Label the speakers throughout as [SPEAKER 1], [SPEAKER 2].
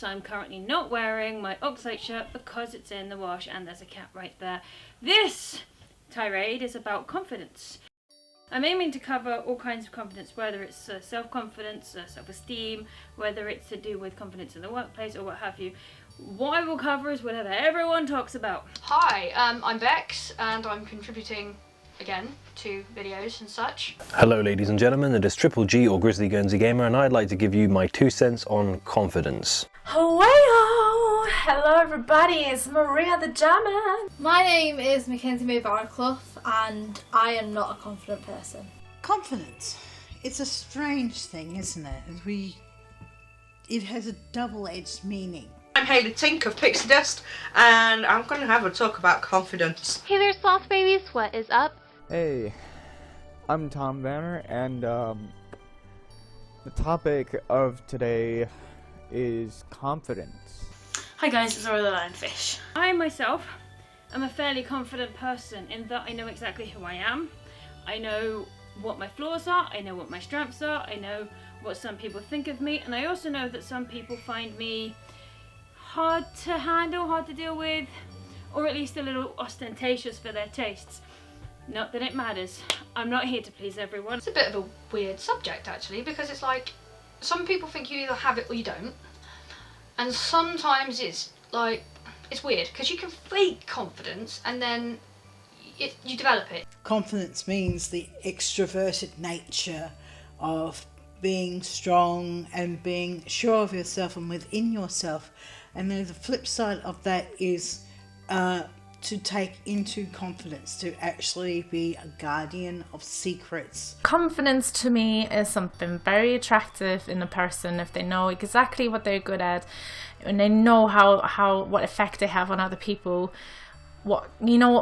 [SPEAKER 1] So I'm currently not wearing my Oxyte shirt because it's in the wash and there's a cat right there. This tirade is about confidence. I'm aiming to cover all kinds of confidence, whether it's self-confidence, self-esteem, whether it's to do with confidence in the workplace or what have you. What I will cover is whatever everyone talks about.
[SPEAKER 2] Hi, I'm Bex and I'm contributing again to videos and such.
[SPEAKER 3] Hello ladies and gentlemen, it is Triple G or Grizzly Guernsey Gamer and I'd like to give you my 2 cents on confidence.
[SPEAKER 4] Hello everybody, it's Maria the Jammer. My name is Mackenzie May Barclough and I am not a confident person.
[SPEAKER 5] Confidence. It's a strange thing, isn't it? It has a double-edged meaning.
[SPEAKER 6] I'm Hayley Tink of Pixie Dust and I'm going to have a talk about confidence.
[SPEAKER 7] Hey there sloth babies, what is up?
[SPEAKER 8] Hey, I'm Tom Banner and the topic of today is confidence.
[SPEAKER 9] Hi guys, it's Aurora the Lionfish.
[SPEAKER 1] I myself am a fairly confident person in that I know exactly who I am. I know what my flaws are, I know what my strengths are, I know what some people think of me, and I also know that some people find me hard to handle, hard to deal with, or at least a little ostentatious for their tastes. Not that it matters. I'm not here to please everyone.
[SPEAKER 2] It's a bit of a weird subject actually, because it's like some people think you either have it or you don't, and sometimes it's like it's weird because you can fake confidence and then you develop it.
[SPEAKER 5] Confidence means the extroverted nature of being strong and being sure of yourself and within yourself. And then the flip side of that is to take into confidence, to actually be a guardian of secrets.
[SPEAKER 4] Confidence to me is something very attractive in a person if they know exactly what they're good at and they know what effect they have on other people.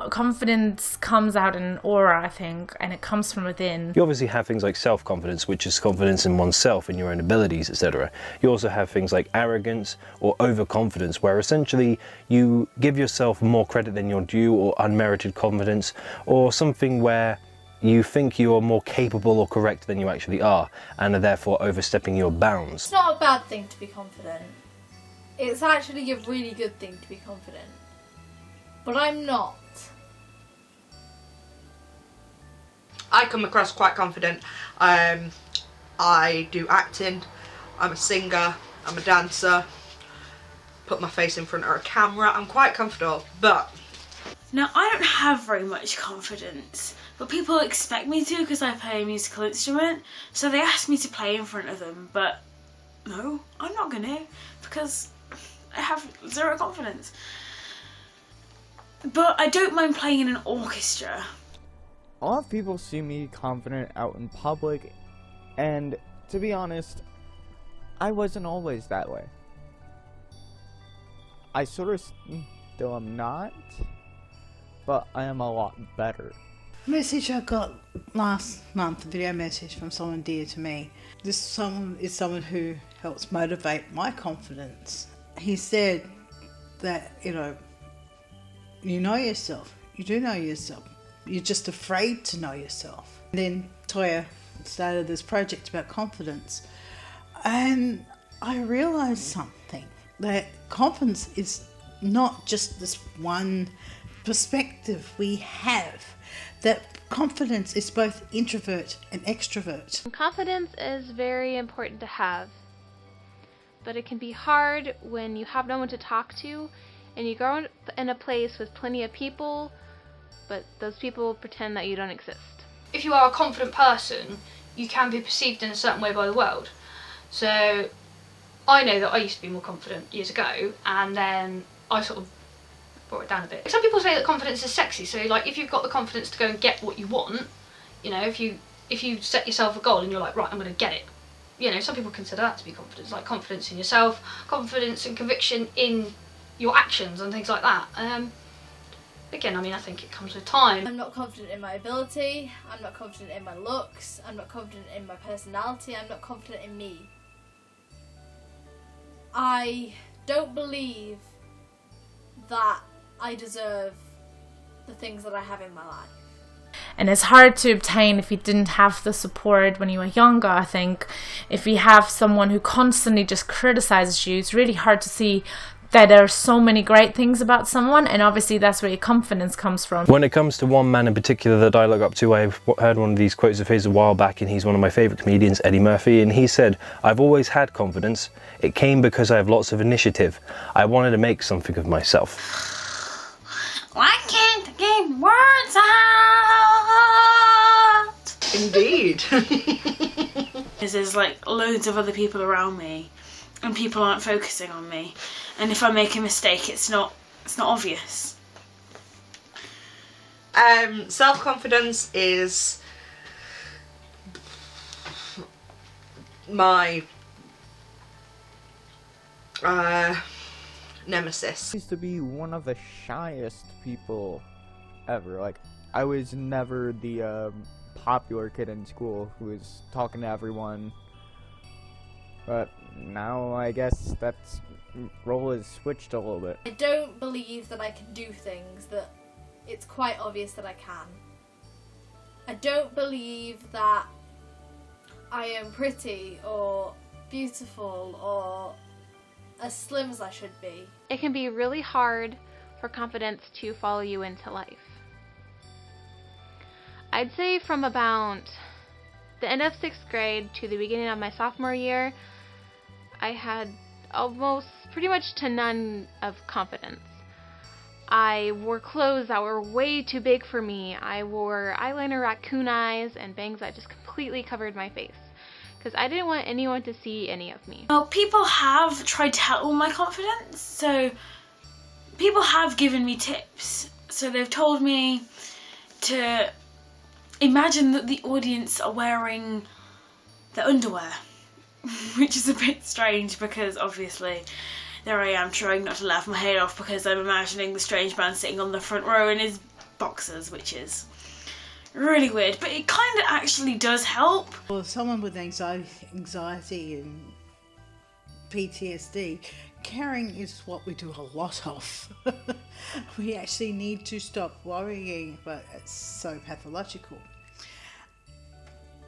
[SPEAKER 4] Confidence comes out in an aura, I think, and it comes from within.
[SPEAKER 3] You obviously have things like self-confidence, which is confidence in oneself and your own abilities, etc. You also have things like arrogance or overconfidence, where essentially you give yourself more credit than you're due, or unmerited confidence, or something where you think you are more capable or correct than you actually are, and are therefore overstepping your bounds.
[SPEAKER 4] It's not a bad thing to be confident. It's actually a really good thing to be confident. But I'm not.
[SPEAKER 6] I come across quite confident. I do acting, I'm a singer, I'm a dancer, put my face in front of a camera, I'm quite comfortable, but...
[SPEAKER 9] Now I don't have very much confidence, but people expect me to because I play a musical instrument, so they ask me to play in front of them, but no, I'm not gonna, because I have zero confidence. But I don't mind playing in an orchestra.
[SPEAKER 8] A lot of people see me confident out in public, and to be honest, I wasn't always that way. I sort of still am not, but I am a lot better.
[SPEAKER 5] Message I got last month, a video message from someone dear to me. This someone is someone who helps motivate my confidence. He said that, you know yourself. You do know yourself. You're just afraid to know yourself. And then Toya started this project about confidence. And I realized something, that confidence is not just this one perspective we have. That confidence is both introvert and extrovert.
[SPEAKER 7] Confidence is very important to have, but it can be hard when you have no one to talk to and you go in a place with plenty of people, but those people pretend that you don't exist.
[SPEAKER 2] If you are a confident person, you can be perceived in a certain way by the world. So I know that I used to be more confident years ago, and then I sort of brought it down a bit. Some people say that confidence is sexy, so like if you've got the confidence to go and get what you want, if you set yourself a goal and you're like, right, I'm going to get it. Some people consider that to be confidence, like confidence in yourself, confidence and conviction in your actions and things like that. Again, I think it comes with time.
[SPEAKER 4] I'm not confident in my ability, I'm not confident in my looks, I'm not confident in my personality, I'm not confident in me. I don't believe that I deserve the things that I have in my life. And it's hard to obtain if you didn't have the support when you were younger. I think if you have someone who constantly just criticizes you, it's really hard to see that there are so many great things about someone, and obviously that's where your confidence comes from.
[SPEAKER 3] When it comes to one man in particular that I look up to, I've heard one of these quotes of his a while back, and he's one of my favourite comedians, Eddie Murphy, and he said, "I've always had confidence. It came because I have lots of initiative. I wanted to make something of myself."
[SPEAKER 9] Why can't I get words out?
[SPEAKER 6] Indeed.
[SPEAKER 9] There's like loads of other people around me, and people aren't focusing on me. And if I make a mistake, it's not obvious.
[SPEAKER 6] Self-confidence is my nemesis.
[SPEAKER 8] I used to be one of the shyest people ever. Like, I was never the popular kid in school who was talking to everyone. But now I guess that's role has switched a little bit.
[SPEAKER 10] I don't believe that I can do things that it's quite obvious that I can. I don't believe that I am pretty or beautiful or as slim as I should be.
[SPEAKER 7] It can be really hard for confidence to follow you into life. I'd say from about the end of 6th grade to the beginning of my sophomore year, I had almost pretty much to none of confidence. I wore clothes that were way too big for me. I wore eyeliner raccoon eyes and bangs that just completely covered my face because I didn't want anyone to see any of me.
[SPEAKER 9] Well, people have tried to help my confidence, so people have given me tips. So they've told me to imagine that the audience are wearing their underwear, which is a bit strange because obviously there I am trying not to laugh my head off because I'm imagining the strange man sitting on the front row in his boxers, which is really weird, but it kind of actually does help.
[SPEAKER 5] For someone with anxiety and PTSD, caring is what we do a lot of. We actually need to stop worrying, but it's so pathological.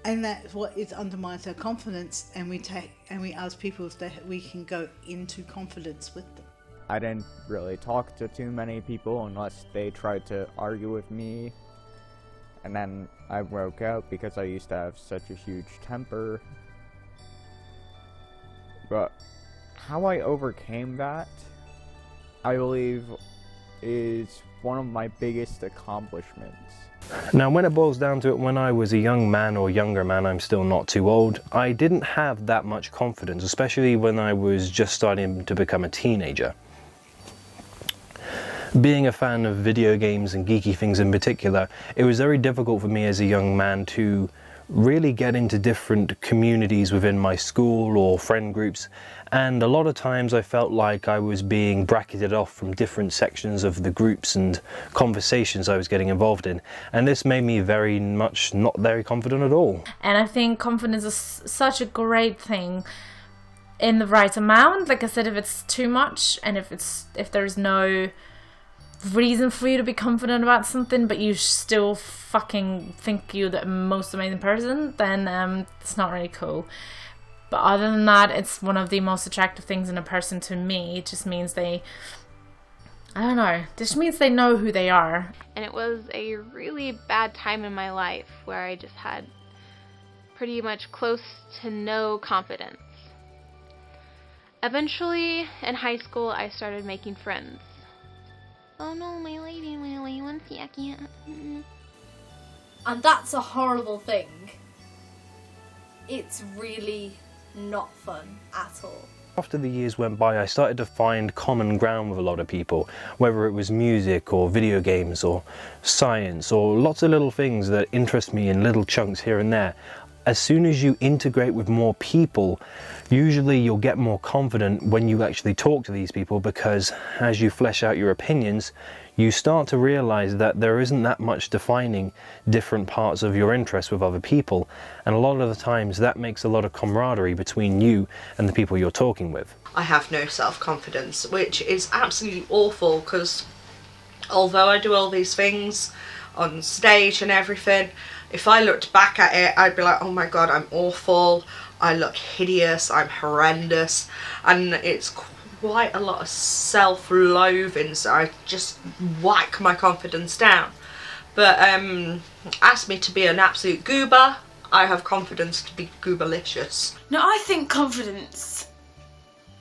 [SPEAKER 5] And that's what it undermines our confidence, and we ask people if we can go into confidence with them.
[SPEAKER 8] I didn't really talk to too many people unless they tried to argue with me, and then I broke out because I used to have such a huge temper. But how I overcame that, I believe, is one of my biggest accomplishments.
[SPEAKER 3] Now, when it boils down to it, when I was a young man or younger man, I'm still not too old, I didn't have that much confidence, especially when I was just starting to become a teenager. Being a fan of video games and geeky things in particular, it was very difficult for me as a young man to really get into different communities within my school or friend groups, and a lot of times I felt like I was being bracketed off from different sections of the groups and conversations I was getting involved in, and this made me very much not very confident at all.
[SPEAKER 4] And I think confidence is such a great thing in the right amount. Like I said, if it's too much and if there's no reason for you to be confident about something but you still fucking think you're the most amazing person, then it's not really cool. But other than that, it's one of the most attractive things in a person to me. It just means they, I don't know, it just means they know who they are.
[SPEAKER 7] And it was a really bad time in my life where I just had pretty much close to no confidence. Eventually, in high school, I started making friends. Oh no, my lady, one second.
[SPEAKER 10] And that's a horrible thing. It's really not fun at all.
[SPEAKER 3] After the years went by, I started to find common ground with a lot of people, whether it was music or video games or science or lots of little things that interest me in little chunks here and there. As soon as you integrate with more people, usually you'll get more confident when you actually talk to these people, because as you flesh out your opinions, you start to realize that there isn't that much defining different parts of your interest with other people, and a lot of the times that makes a lot of camaraderie between you and the people you're talking with.
[SPEAKER 6] I have no self-confidence, which is absolutely awful, because although I do all these things, on stage and everything. If I looked back at it, I'd be like, oh my god, I'm awful, I look hideous, I'm horrendous, and it's quite a lot of self-loathing, so I just whack my confidence down. But ask me to be an absolute goober, I have confidence to be gooberlicious.
[SPEAKER 9] No, I think confidence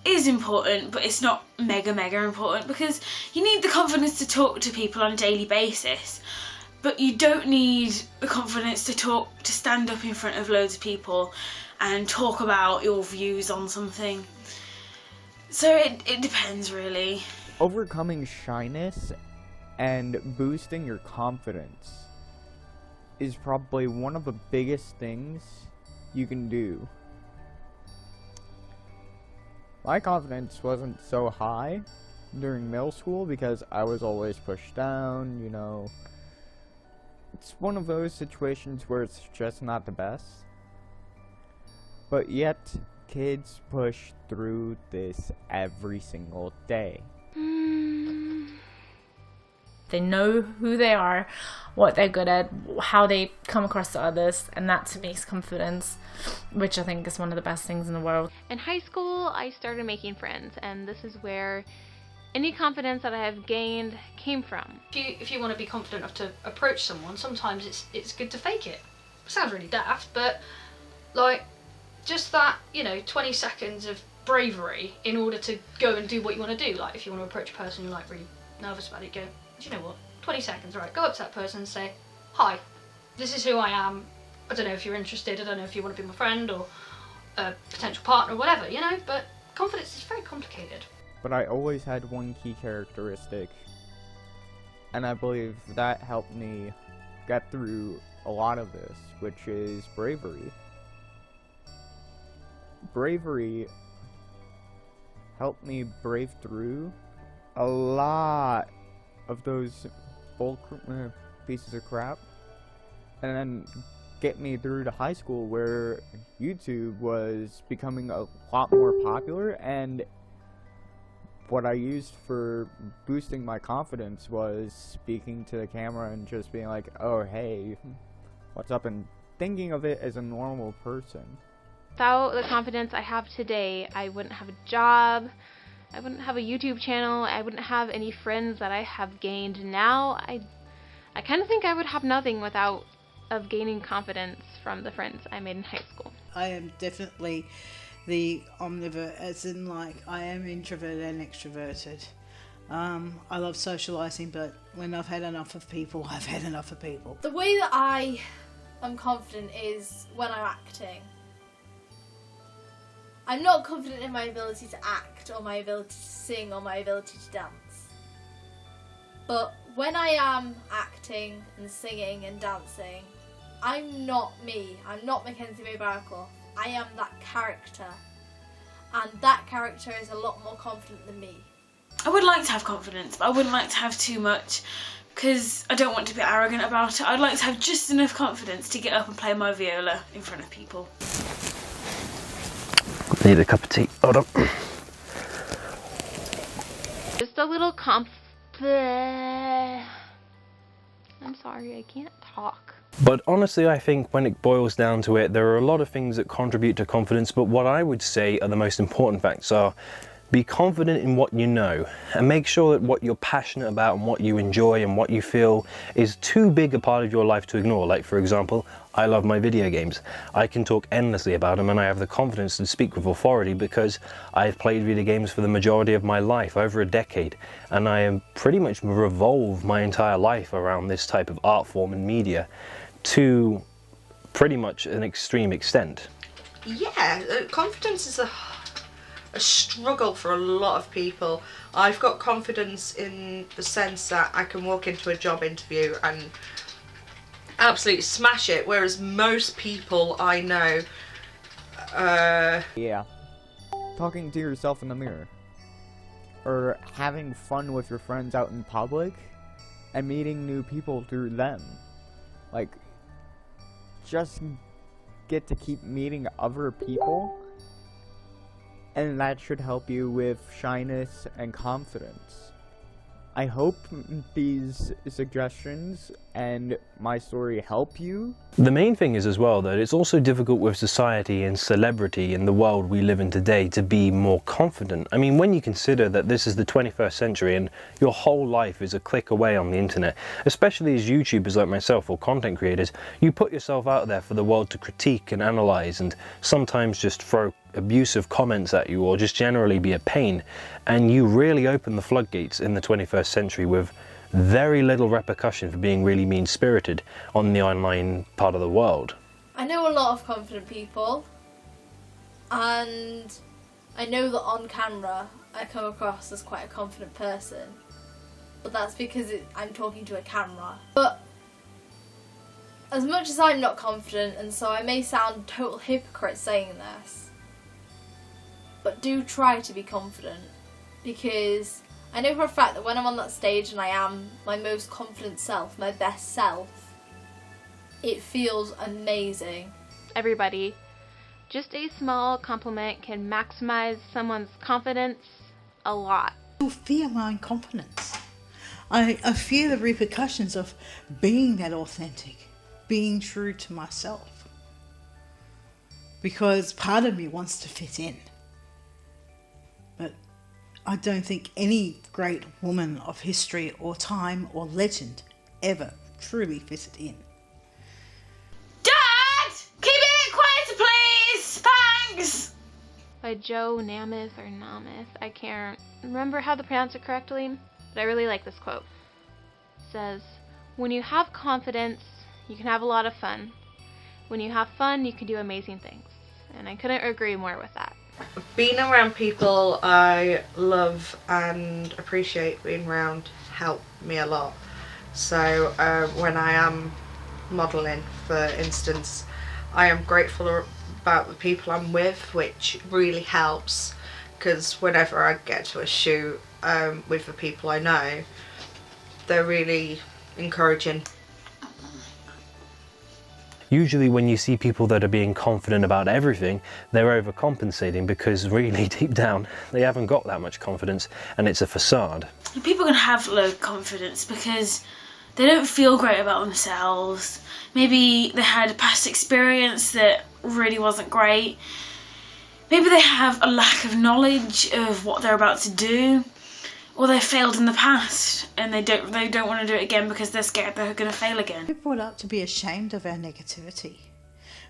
[SPEAKER 9] is important, but it's not mega important, because you need the confidence to talk to people on a daily basis, but you don't need the confidence to stand up in front of loads of people and talk about your views on something. So it depends, really.
[SPEAKER 8] Overcoming shyness and boosting your confidence is probably one of the biggest things you can do. My confidence wasn't so high during middle school because I was always pushed down, you know. It's one of those situations where it's just not the best. But yet, kids push through this every single day.
[SPEAKER 4] They know who they are, what they're good at, how they come across to others, and that to me is confidence, which I think is one of the best things in the world.
[SPEAKER 7] In high school, I started making friends, and this is where any confidence that I have gained came from.
[SPEAKER 2] If you want to be confident enough to approach someone, sometimes it's good to fake it. It sounds really daft, but like just that, 20 seconds of bravery in order to go and do what you want to do. Like if you want to approach a person you're like really nervous about it, go, do you know what? 20 seconds, right? Go up to that person and say, hi, this is who I am. I don't know if you're interested. I don't know if you want to be my friend or a potential partner or whatever, but confidence is very complicated.
[SPEAKER 8] But I always had one key characteristic, and I believe that helped me get through a lot of this, which is bravery. Bravery helped me brave through a lot of those pieces of crap, and then get me through to high school where YouTube was becoming a lot more popular, and what I used for boosting my confidence was speaking to the camera and just being like, oh hey, what's up, and thinking of it as a normal person.
[SPEAKER 7] Without the confidence I have today, I wouldn't have a job, I wouldn't have a YouTube channel, I wouldn't have any friends that I have gained now. I kind of think I would have nothing without of gaining confidence from the friends I made in high school.
[SPEAKER 5] I am definitely the omnivore, as in like I am introverted and extroverted. I love socializing, but when I've had enough of people, I've had enough of people.
[SPEAKER 10] The way that I am confident is when I'm acting. I'm not confident in my ability to act or my ability to sing or my ability to dance. But when I am acting and singing and dancing, I'm not me. I'm not Mackenzie May Barraclough. I am that character. And that character is a lot more confident than me.
[SPEAKER 9] I would like to have confidence, but I wouldn't like to have too much, because I don't want to be arrogant about it. I'd like to have just enough confidence to get up and play my viola in front of people.
[SPEAKER 3] Need a cup of tea. Hold on.
[SPEAKER 7] Just a little I'm sorry, I can't talk.
[SPEAKER 3] But honestly, I think when it boils down to it, there are a lot of things that contribute to confidence, but what I would say are the most important facts are: be confident in what you know, and make sure that what you're passionate about and what you enjoy and what you feel is too big a part of your life to ignore. Like, for example, I love my video games. I can talk endlessly about them, and I have the confidence to speak with authority because I've played video games for the majority of my life, over a decade, and I have pretty much revolved my entire life around this type of art form and media to pretty much an extreme extent.
[SPEAKER 6] Yeah, confidence is a struggle for a lot of people. I've got confidence in the sense that I can walk into a job interview and absolutely smash it, whereas most people I know
[SPEAKER 8] Yeah. Talking to yourself in the mirror. Or having fun with your friends out in public and meeting new people through them. Like, just get to keep meeting other people, and that should help you with shyness and confidence. I hope these suggestions and my story help you.
[SPEAKER 3] The main thing is as well that it's also difficult with society and celebrity in the world we live in today to be more confident. I mean, when you consider that this is the 21st century and your whole life is a click away on the internet, especially as YouTubers like myself or content creators, you put yourself out there for the world to critique and analyze and sometimes just throw abusive comments at you or just generally be a pain. And you really open the floodgates in the 21st century with very little repercussion for being really mean-spirited on the online part of the world.
[SPEAKER 10] I know a lot of confident people, and I know that on camera I come across as quite a confident person, but that's because I'm talking to a camera. But as much as I'm not confident, and so I may sound a total hypocrite saying this, but do try to be confident, because I know for a fact that when I'm on that stage and I am my most confident self, my best self, it feels amazing.
[SPEAKER 7] Everybody, just a small compliment can maximize someone's confidence a lot.
[SPEAKER 5] I fear my own confidence. I fear the repercussions of being that authentic, being true to myself. Because part of me wants to fit in. But I don't think any great woman of history or time or legend ever truly fitted in.
[SPEAKER 9] Dad! Keep it quieter, please! Thanks!
[SPEAKER 7] By Joe Namath or Namath, I can't remember how to pronounce it correctly, but I really like this quote. It says, "When you have confidence, you can have a lot of fun. When you have fun, you can do amazing things." And I couldn't agree more with that.
[SPEAKER 6] Being around people I love and appreciate being around help me a lot. So when I am modelling, for instance, I am grateful about the people I'm with, which really helps, because whenever I get to a shoot with the people I know, they're really encouraging.
[SPEAKER 3] Usually when you see people that are being confident about everything, they're overcompensating because really deep down they haven't got that much confidence and it's a facade.
[SPEAKER 9] People can have low confidence because they don't feel great about themselves. Maybe they had a past experience that really wasn't great. Maybe they have a lack of knowledge of what they're about to do. Or they failed in the past and they don't want to do it again because they're scared they're going to fail again.
[SPEAKER 5] We're brought up to be ashamed of our negativity.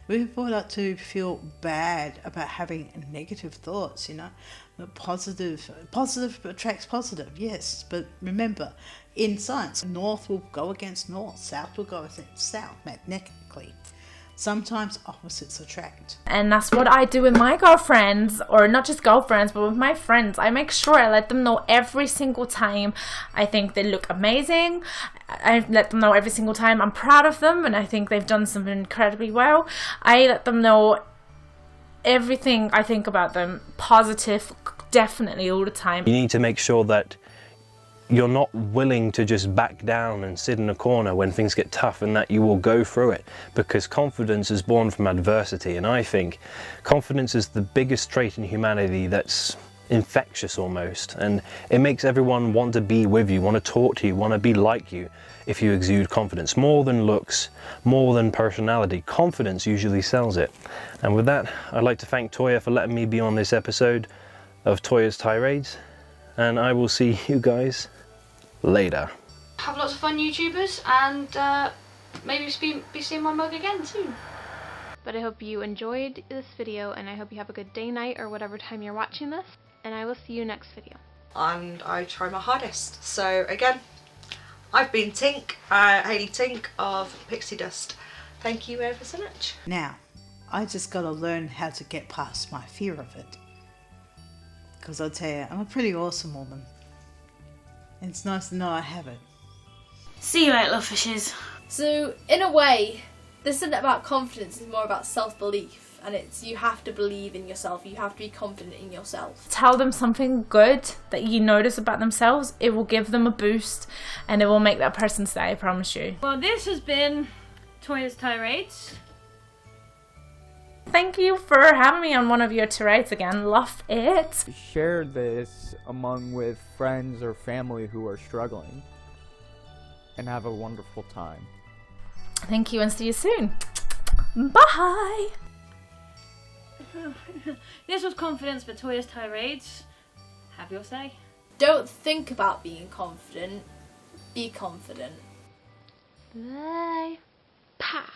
[SPEAKER 5] We're brought up to feel bad about having negative thoughts, you know. But positive attracts positive, yes. But remember, in science, north will go against north, south will go against south, magnetically. Sometimes opposites attract.
[SPEAKER 4] And that's what I do with my girlfriends, or not just girlfriends, but with my friends. I make sure I let them know every single time I think they look amazing. I let them know every single time I'm proud of them and I think they've done something incredibly well. I let them know everything I think about them, positive, definitely all the time.
[SPEAKER 3] You need to make sure that you're not willing to just back down and sit in a corner when things get tough, and that you will go through it, because confidence is born from adversity. And I think confidence is the biggest trait in humanity that's infectious almost, and it makes everyone want to be with you, want to talk to you, want to be like you if you exude confidence. More than looks, more than personality, confidence usually sells it. And with that, I'd like to thank Toya for letting me be on this episode of Toya's Tirades, and I will see you guys later.
[SPEAKER 2] Have lots of fun, YouTubers, and maybe be seeing my mug again soon.
[SPEAKER 7] But I hope you enjoyed this video, and I hope you have a good day, night, or whatever time you're watching this, and I will see you next video.
[SPEAKER 6] And I try my hardest. So again, I've been Tink, Hayley Tink of Pixie Dust. Thank you ever so much.
[SPEAKER 5] Now, I just got to learn how to get past my fear of it. Because I'll tell you, I'm a pretty awesome woman. And it's nice to know I have it.
[SPEAKER 9] See you later, little fishes.
[SPEAKER 10] So, in a way, this isn't about confidence, it's more about self-belief. And it's, you have to believe in yourself, you have to be confident in yourself.
[SPEAKER 4] Tell them something good that you notice about themselves. It will give them a boost and it will make that person stay, I promise you.
[SPEAKER 1] Well, this has been Toya's Tirades.
[SPEAKER 4] Thank you for having me on one of your tirades again. Love it.
[SPEAKER 8] Share this with friends or family who are struggling. and have a wonderful time.
[SPEAKER 4] Thank you and see you soon. Bye!
[SPEAKER 1] This was confidence for Toya's tirades. Have your say.
[SPEAKER 10] Don't think about being confident. Be confident.
[SPEAKER 7] Bye. Pa.